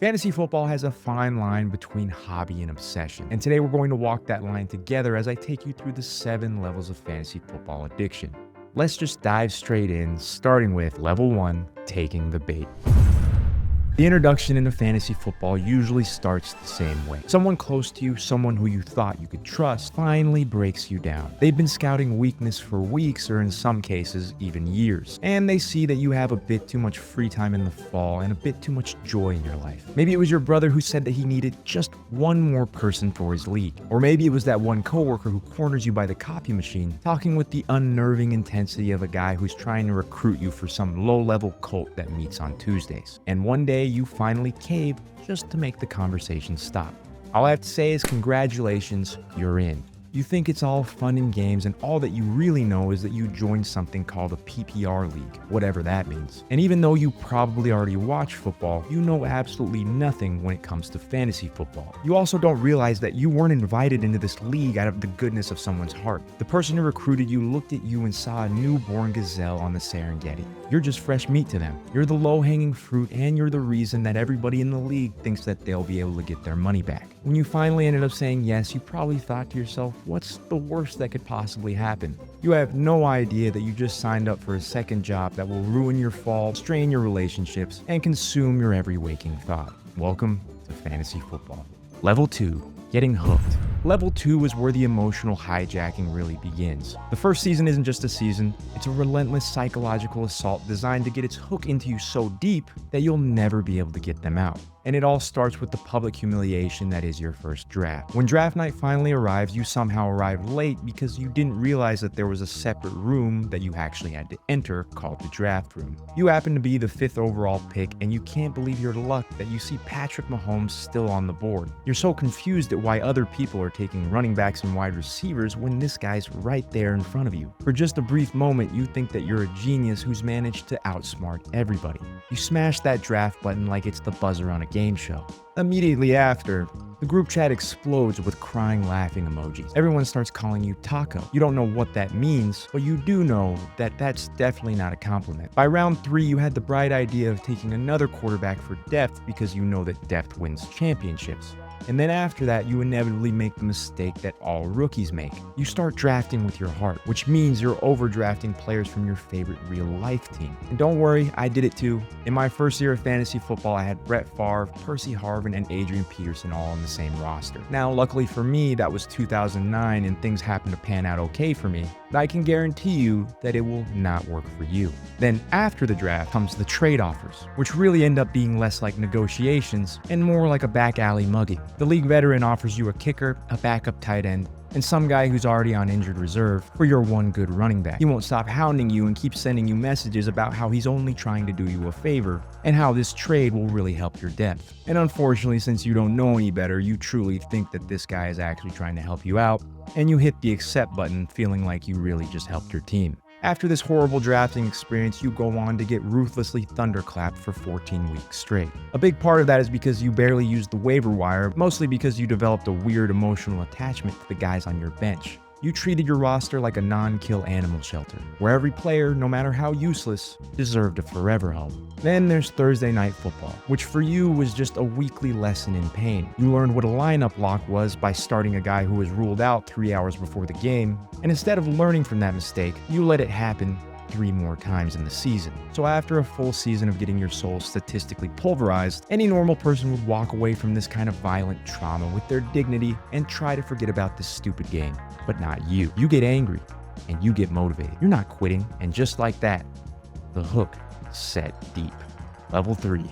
Fantasy football has a fine line between hobby and obsession, and today we're going to walk that line together as I take you through the 7 levels of fantasy football addiction. Let's just dive straight in, starting with level 1, taking the bait. The introduction into fantasy football usually starts the same way. Someone close to you, someone who you thought you could trust, finally breaks you down. They've been scouting weakness for weeks, or in some cases, even years. And they see that you have a bit too much free time in the fall and a bit too much joy in your life. Maybe it was your brother who said that he needed just one more person for his league. Or maybe it was that one coworker who corners you by the copy machine, talking with the unnerving intensity of a guy who's trying to recruit you for some low-level cult that meets on Tuesdays. And one day, you finally cave just to make the conversation stop. All I have to say is congratulations, you're in. You think it's all fun and games, and all that you really know is that you joined something called a PPR league, whatever that means. And even though you probably already watch football, you know absolutely nothing when it comes to fantasy football. You also don't realize that you weren't invited into this league out of the goodness of someone's heart. The person who recruited you looked at you and saw a newborn gazelle on the Serengeti. You're just fresh meat to them. You're the low-hanging fruit, and you're the reason that everybody in the league thinks that they'll be able to get their money back. When you finally ended up saying yes, you probably thought to yourself, what's the worst that could possibly happen? You have no idea that you just signed up for a second job that will ruin your fall, strain your relationships, and consume your every waking thought. Welcome to fantasy football. Level 2, getting hooked. Level 2 is where the emotional hijacking really begins. The first season isn't just a season, it's a relentless psychological assault designed to get its hook into you so deep that you'll never be able to get them out. And it all starts with the public humiliation that is your first draft. When draft night finally arrives, you somehow arrive late because you didn't realize that there was a separate room that you actually had to enter called the draft room. You happen to be the 5th overall pick, and you can't believe your luck that you see Patrick Mahomes still on the board. You're so confused at why other people are taking running backs and wide receivers when this guy's right there in front of you. For just a brief moment, you think that you're a genius who's managed to outsmart everybody. You smash that draft button like it's the buzzer on a game show. Immediately after, the group chat explodes with crying, laughing emojis. Everyone starts calling you Taco. You don't know what that means, but you do know that that's definitely not a compliment. By round 3, you had the bright idea of taking another quarterback for depth because you know that depth wins championships. And then after that, you inevitably make the mistake that all rookies make. You start drafting with your heart, which means you're overdrafting players from your favorite real-life team. And don't worry, I did it too. In my first year of fantasy football, I had Brett Favre, Percy Harvin, and Adrian Peterson all on the same roster. Now, luckily for me, that was 2009 and things happened to pan out okay for me, but I can guarantee you that it will not work for you. Then after the draft comes the trade offers, which really end up being less like negotiations and more like a back alley mugging. The league veteran offers you a kicker, a backup tight end, and some guy who's already on injured reserve for your one good running back. He won't stop hounding you and keep sending you messages about how he's only trying to do you a favor and how this trade will really help your depth. And unfortunately, since you don't know any better, you truly think that this guy is actually trying to help you out, and you hit the accept button feeling like you really just helped your team. After this horrible drafting experience, you go on to get ruthlessly thunderclapped for 14 weeks straight. A big part of that is because you barely used the waiver wire, mostly because you developed a weird emotional attachment to the guys on your bench. You treated your roster like a non-kill animal shelter, where every player, no matter how useless, deserved a forever home. Then there's Thursday Night Football, which for you was just a weekly lesson in pain. You learned what a lineup lock was by starting a guy who was ruled out 3 hours before the game, and instead of learning from that mistake, you let it happen 3 more times in the season. So after a full season of getting your soul statistically pulverized, any normal person would walk away from this kind of violent trauma with their dignity and try to forget about this stupid game. But not you. You get angry and you get motivated. You're not quitting, and just like that, the hook is set deep. Level 3,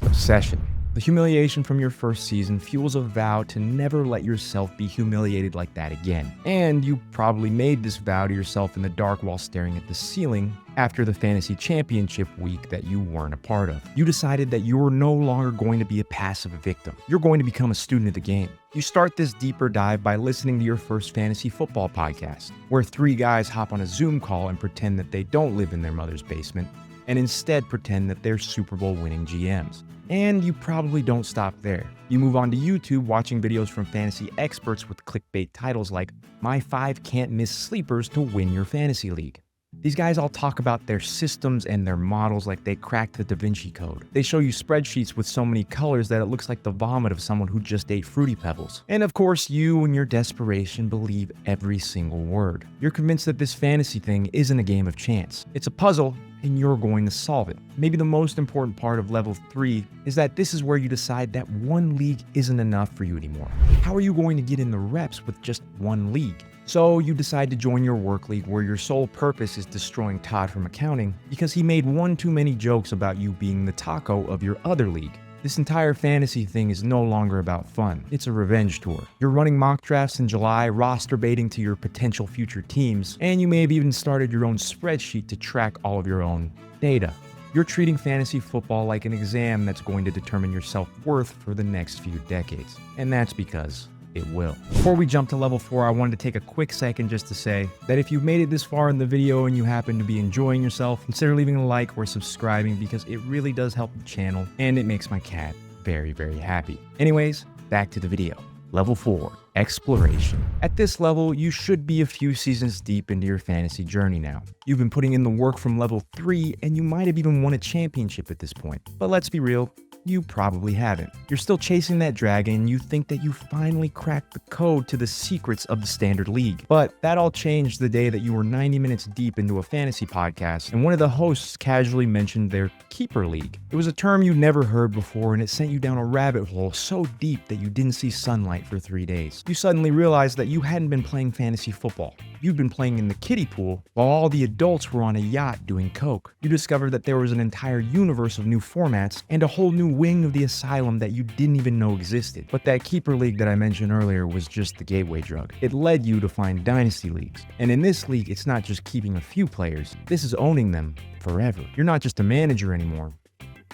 obsession. The humiliation from your first season fuels a vow to never let yourself be humiliated like that again. And you probably made this vow to yourself in the dark while staring at the ceiling after the fantasy championship week that you weren't a part of. You decided that you were no longer going to be a passive victim. You're going to become a student of the game. You start this deeper dive by listening to your first fantasy football podcast, where 3 guys hop on a Zoom call and pretend that they don't live in their mother's basement, and instead pretend that they're Super Bowl winning GMs. And you probably don't stop there. You move on to YouTube, watching videos from fantasy experts with clickbait titles like, "My 5 can't miss sleepers to win your fantasy league." These guys all talk about their systems and their models like they cracked the Da Vinci Code. They show you spreadsheets with so many colors that it looks like the vomit of someone who just ate Fruity Pebbles. And of course, you in your desperation believe every single word. You're convinced that this fantasy thing isn't a game of chance. It's a puzzle, and you're going to solve it. Maybe the most important part of level 3 is that this is where you decide that one league isn't enough for you anymore. How are you going to get in the reps with just one league? So you decide to join your work league where your sole purpose is destroying Todd from accounting because he made one too many jokes about you being the taco of your other league. This entire fantasy thing is no longer about fun. It's a revenge tour. You're running mock drafts in July, roster baiting to your potential future teams, and you may have even started your own spreadsheet to track all of your own data. You're treating fantasy football like an exam that's going to determine your self-worth for the next few decades. And that's because it will. Before we jump to level 4, I wanted to take a quick second just to say that if you've made it this far in the video and you happen to be enjoying yourself, consider leaving a like or subscribing because it really does help the channel and it makes my cat very, very happy. Anyways, back to the video. Level 4, Exploration. At this level, you should be a few seasons deep into your fantasy journey now. You've been putting in the work from level 3 and you might have even won a championship at this point. But let's be real, you probably haven't. You're still chasing that dragon and you think that you finally cracked the code to the secrets of the standard league. But that all changed the day that you were 90 minutes deep into a fantasy podcast and one of the hosts casually mentioned their keeper league. It was a term you'd never heard before and it sent you down a rabbit hole so deep that you didn't see sunlight for 3 days. You suddenly realized that you hadn't been playing fantasy football. You'd been playing in the kiddie pool while all the adults were on a yacht doing coke. You discovered that there was an entire universe of new formats and a whole new wing of the asylum that you didn't even know existed. But that keeper league that I mentioned earlier was just the gateway drug. It led you to find dynasty leagues. And in this league, it's not just keeping a few players. This is owning them forever. You're not just a manager anymore.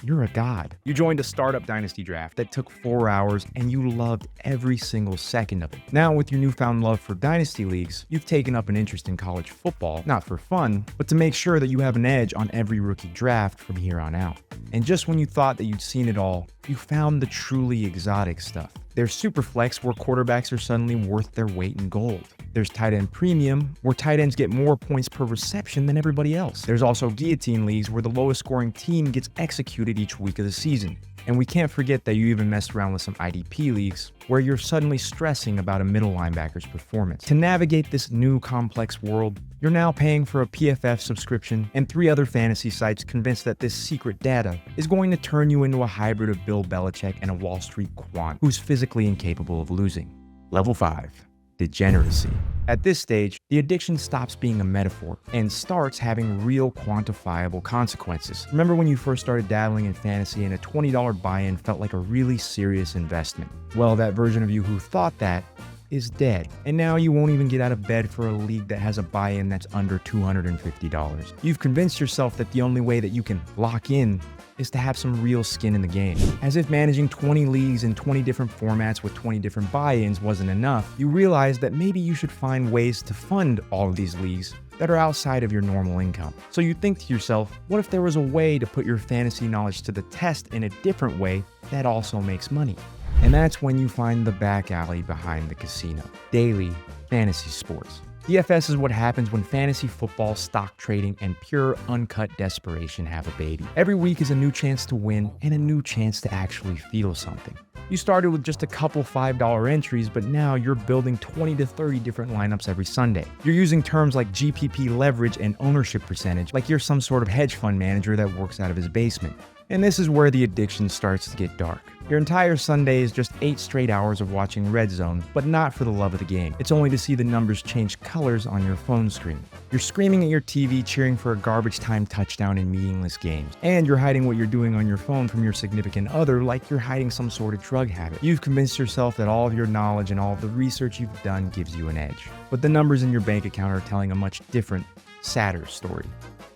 You're a god. You joined a startup dynasty draft that took 4 hours and you loved every single second of it. Now with your newfound love for dynasty leagues, you've taken up an interest in college football, not for fun, but to make sure that you have an edge on every rookie draft from here on out. And just when you thought that you'd seen it all, you found the truly exotic stuff. There's Superflex, where quarterbacks are suddenly worth their weight in gold. There's tight end premium, where tight ends get more points per reception than everybody else. There's also guillotine leagues, where the lowest scoring team gets executed each week of the season. And we can't forget that you even messed around with some IDP leagues, where you're suddenly stressing about a middle linebacker's performance. To navigate this new complex world, you're now paying for a PFF subscription and 3 other fantasy sites convinced that this secret data is going to turn you into a hybrid of Bill Belichick and a Wall Street quant who's physically incapable of losing. Level 5. Degeneracy. At this stage, the addiction stops being a metaphor and starts having real quantifiable consequences. Remember when you first started dabbling in fantasy and a $20 buy-in felt like a really serious investment? Well, that version of you who thought that is dead. And now you won't even get out of bed for a league that has a buy-in that's under $250. You've convinced yourself that the only way that you can lock in is to have some real skin in the game. As if managing 20 leagues in 20 different formats with 20 different buy-ins wasn't enough, you realize that maybe you should find ways to fund all of these leagues that are outside of your normal income. So you think to yourself, what if there was a way to put your fantasy knowledge to the test in a different way that also makes money? And that's when you find the back alley behind the casino. Daily fantasy sports. DFS is what happens when fantasy football, stock trading, and pure uncut desperation have a baby. Every week is a new chance to win and a new chance to actually feel something. You started with just a couple $5 entries, but now you're building 20 to 30 different lineups every Sunday. You're using terms like GPP leverage and ownership percentage like you're some sort of hedge fund manager that works out of his basement. And this is where the addiction starts to get dark. Your entire Sunday is just 8 straight hours of watching Red Zone, but not for the love of the game. It's only to see the numbers change colors on your phone screen. You're screaming at your TV, cheering for a garbage time touchdown in meaningless games. And you're hiding what you're doing on your phone from your significant other like you're hiding some sort of drug habit. You've convinced yourself that all of your knowledge and all of the research you've done gives you an edge. But the numbers in your bank account are telling a much different, sadder story.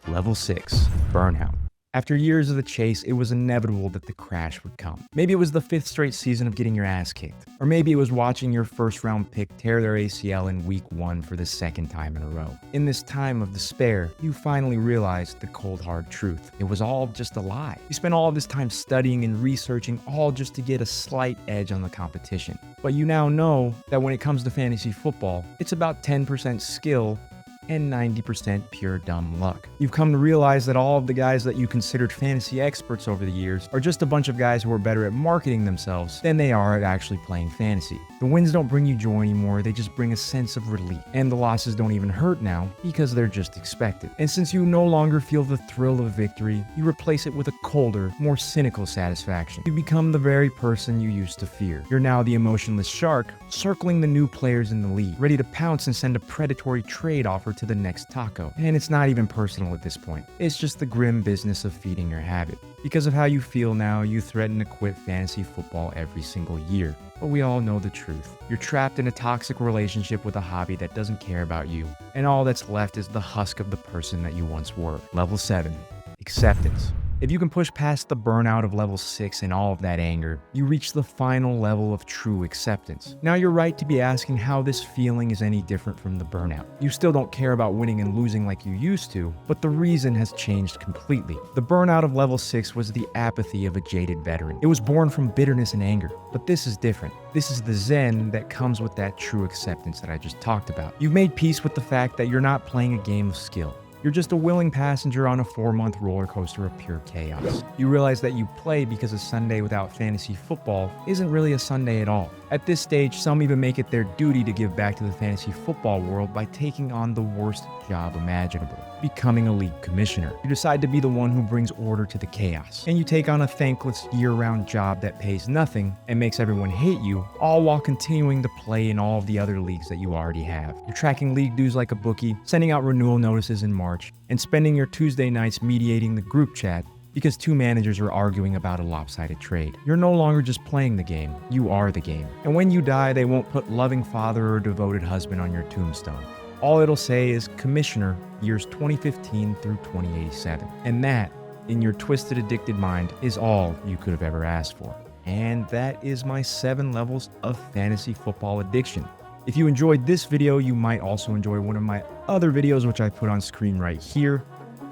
Level 6. Burnout. After years of the chase, it was inevitable that the crash would come. Maybe it was the 5th straight season of getting your ass kicked. Or maybe it was watching your first round pick tear their ACL in week 1 for the 2nd time in a row. In this time of despair, you finally realized the cold hard truth. It was all just a lie. You spent all of this time studying and researching, all just to get a slight edge on the competition. But you now know that when it comes to fantasy football, it's about 10% skill and 90% pure dumb luck. You've come to realize that all of the guys that you considered fantasy experts over the years are just a bunch of guys who are better at marketing themselves than they are at actually playing fantasy. The wins don't bring you joy anymore, they just bring a sense of relief. And the losses don't even hurt now because they're just expected. And since you no longer feel the thrill of victory, you replace it with a colder, more cynical satisfaction. You become the very person you used to fear. You're now the emotionless shark, circling the new players in the league, ready to pounce and send a predatory trade offer to the next taco. And it's not even personal at this point. It's just the grim business of feeding your habit. Because of how you feel now, you threaten to quit fantasy football every single year. But we all know the truth. You're trapped in a toxic relationship with a hobby that doesn't care about you, and all that's left is the husk of the person that you once were. Level 7. Acceptance. If you can push past the burnout of level 6 and all of that anger, you reach the final level of true acceptance. Now you're right to be asking how this feeling is any different from the burnout. You still don't care about winning and losing like you used to, but the reason has changed completely. The burnout of level 6 was the apathy of a jaded veteran. It was born from bitterness and anger, but this is different. This is the zen that comes with that true acceptance that I just talked about. You've made peace with the fact that you're not playing a game of skill. You're just a willing passenger on a 4-month roller coaster of pure chaos. You realize that you play because a Sunday without fantasy football isn't really a Sunday at all. At this stage, some even make it their duty to give back to the fantasy football world by taking on the worst job imaginable, becoming a league commissioner. You decide to be the one who brings order to the chaos, and you take on a thankless year-round job that pays nothing and makes everyone hate you, all while continuing to play in all of the other leagues that you already have. You're tracking league dues like a bookie, sending out renewal notices in March, and spending your Tuesday nights mediating the group chat because two managers are arguing about a lopsided trade. You're no longer just playing the game, you are the game. And when you die, they won't put loving father or devoted husband on your tombstone. All it'll say is Commissioner, years 2015 through 2087. And that, in your twisted, addicted mind, is all you could have ever asked for. And that is my 7 levels of fantasy football addiction. If you enjoyed this video, you might also enjoy one of my other videos, which I put on screen right here.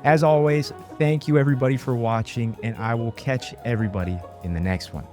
As always, thank you everybody for watching, and I will catch everybody in the next one.